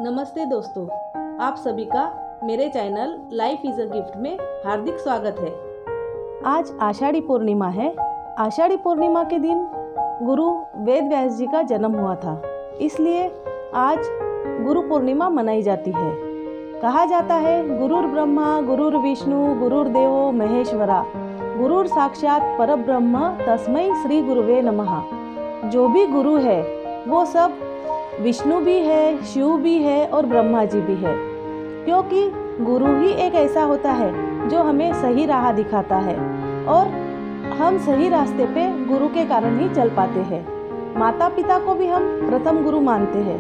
नमस्ते दोस्तों, आप सभी का मेरे channel life is a gift में हार्दिक स्वागत है। आज आषाढ़ी पूर्णिमा है। आषाढ़ी पूर्णिमा के दिन गुरु वेद व्यास जी का जन्म हुआ था, इसलिए आज गुरु पूर्णिमा मनाई जाती है। कहा जाता है गुरुर ब्रह्मा गुरुर विष्णु गुरुर्देवो महेश्वरा गुरुर साक्षात परब्रह्म तस्मै श्री गुरुवे नमः। जो भी गुरु है वो सब विष्णु भी है, शिव भी है और ब्रह्मा जी भी है, क्योंकि गुरु ही एक ऐसा होता है जो हमें सही राह दिखाता है और हम सही रास्ते पे गुरु के कारण ही चल पाते हैं। माता पिता को भी हम प्रथम गुरु मानते हैं,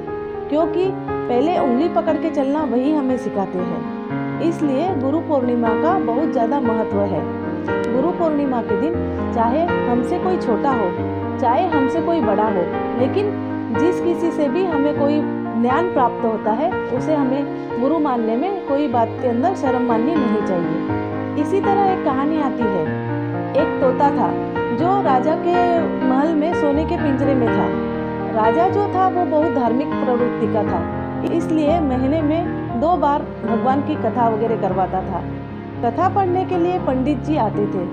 क्योंकि पहले उंगली पकड़ के चलना वही हमें सिखाते हैं। इसलिए गुरु पूर्णिमा का बहुत ज़्यादा महत्व है। गुरु पूर्णिमा के दिन चाहे हमसे कोई छोटा हो, चाहे हमसे कोई बड़ा हो, लेकिन जिस किसी से भी हमें कोई ज्ञान प्राप्त होता है उसे हमें गुरु मानने में कोई बात के अंदर शर्म माननी नहीं चाहिए। इसी तरह एक कहानी आती है। एक तोता था जो राजा के महल में सोने के पिंजरे में था। राजा जो था वो बहुत धार्मिक प्रवृत्ति का था, इसलिए महीने में 2 बार भगवान की कथा वगैरह करवाता था। कथा पढ़ने के लिए पंडित जी आते थे।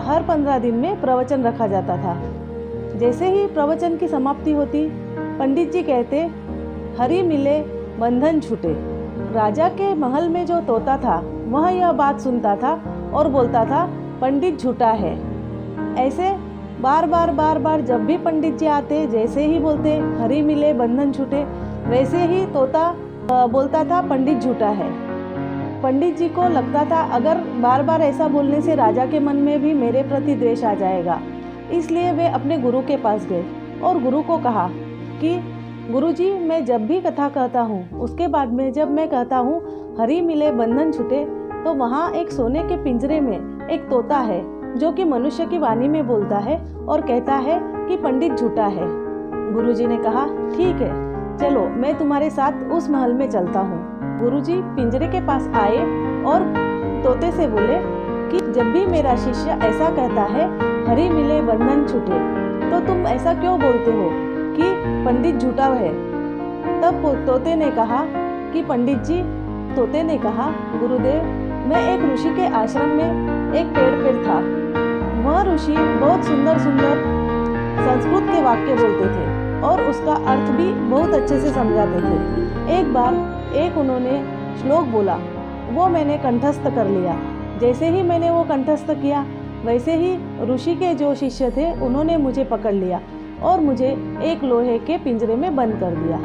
हर 15 दिन में प्रवचन रखा जाता था। जैसे ही प्रवचन की समाप्ति होती, पंडित जी कहते, हरि मिले बंधन छूटे। राजा के महल में जो तोता था वह यह बात सुनता था और बोलता था, पंडित झूठा है। ऐसे बार बार जब भी पंडित जी आते, जैसे ही बोलते हरि मिले बंधन छूटे, वैसे ही तोता बोलता था पंडित झूठा है। पंडित जी को लगता था अगर बार बार ऐसा बोलने से राजा के मन में भी मेरे प्रति द्वेष आ जाएगा, इसलिए वे अपने गुरु के पास गए और गुरु को कहा कि गुरुजी, मैं जब भी कथा कहता हूँ, उसके बाद में जब मैं कहता हूँ हरि मिले बंधन छूटे, तो वहाँ एक सोने के पिंजरे में एक तोता है जो कि मनुष्य की वाणी में बोलता है और कहता है कि पंडित झूठा है। गुरुजी ने कहा, ठीक है, चलो मैं तुम्हारे साथ उस महल में चलता हूँ। गुरुजी पिंजरे के पास आए और तोते से बोले कि जब भी मेरा शिष्य ऐसा कहता है हरि मिले बंधन छूटे, तो तुम ऐसा क्यों बोलते हो कि पंडित झूठा है। तब तोते ने कहा कि पंडित जी, तोते ने कहा, गुरुदेव, मैं एक ऋषि के आश्रम में एक पेड़ पर था। वह ऋषि बहुत सुंदर संस्कृत के वाक्य बोलते थे और उसका अर्थ भी बहुत अच्छे से समझाते थे। एक बार उन्होंने श्लोक बोला, वो मैंने कंठस्थ कर लिया। जैसे ही मैंने वो कंठस्थ किया, वैसे ही ऋषि के जो शिष्य थे उन्होंने मुझे पकड़ लिया और मुझे एक लोहे के पिंजरे में बंद कर दिया।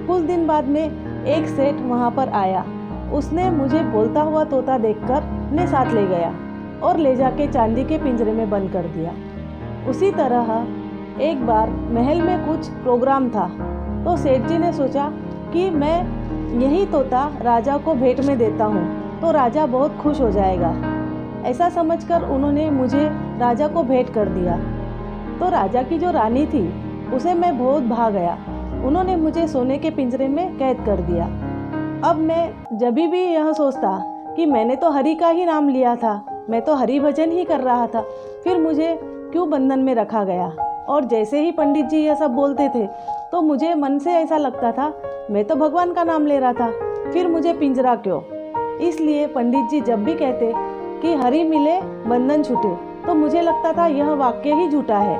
कुछ दिन बाद में एक सेठ वहाँ पर आया। उसने मुझे बोलता हुआ तोता देखकर अपने साथ ले गया और ले जाके चांदी के पिंजरे में बंद कर दिया। उसी तरह एक बार महल में कुछ प्रोग्राम था, तो सेठ जी ने सोचा कि मैं यही तोता राजा को भेंट में देता हूँ तो राजा बहुत खुश हो जाएगा। ऐसा समझकर उन्होंने मुझे राजा को भेंट कर दिया। तो राजा की जो रानी थी उसे मैं बहुत भा गया। उन्होंने मुझे सोने के पिंजरे में कैद कर दिया। अब मैं जब भी यह सोचता कि मैंने तो हरि का ही नाम लिया था, मैं तो हरि भजन ही कर रहा था, फिर मुझे क्यों बंधन में रखा गया। और जैसे ही पंडित जी यह सब बोलते थे तो मुझे मन से ऐसा लगता था मैं तो भगवान का नाम ले रहा था, फिर मुझे पिंजरा क्यों। इसलिए पंडित जी जब भी कहते कि हरि मिले बंधन छूटे, तो मुझे लगता था यह वाक्य ही झूठा है।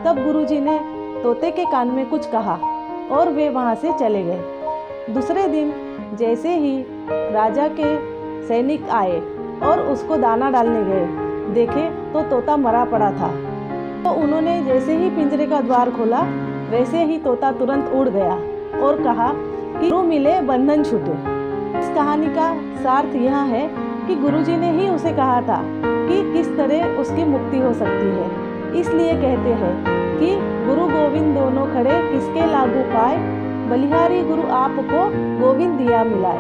तब गुरुजी ने तोते के कान में कुछ कहा और वे वहाँ से चले गए। दूसरे दिन जैसे ही राजा के सैनिक आए और उसको दाना डालने गए, देखे तो तोता मरा पड़ा था। तो उन्होंने जैसे ही पिंजरे का द्वार खोला, वैसे ही तोता तुरंत उड़ गया और कहा कि गुरु मिले बंधन छूटे। इस कहानी का सार्थ यह है कि गुरुजी ने ही उसे कहा था कि किस तरह उसकी मुक्ति हो सकती है। इसलिए कहते हैं कि गुरु गोविंद दोनों खड़े, किसके लागू पाए, बलिहारी गुरु आपको गोविंद दिया मिलाए।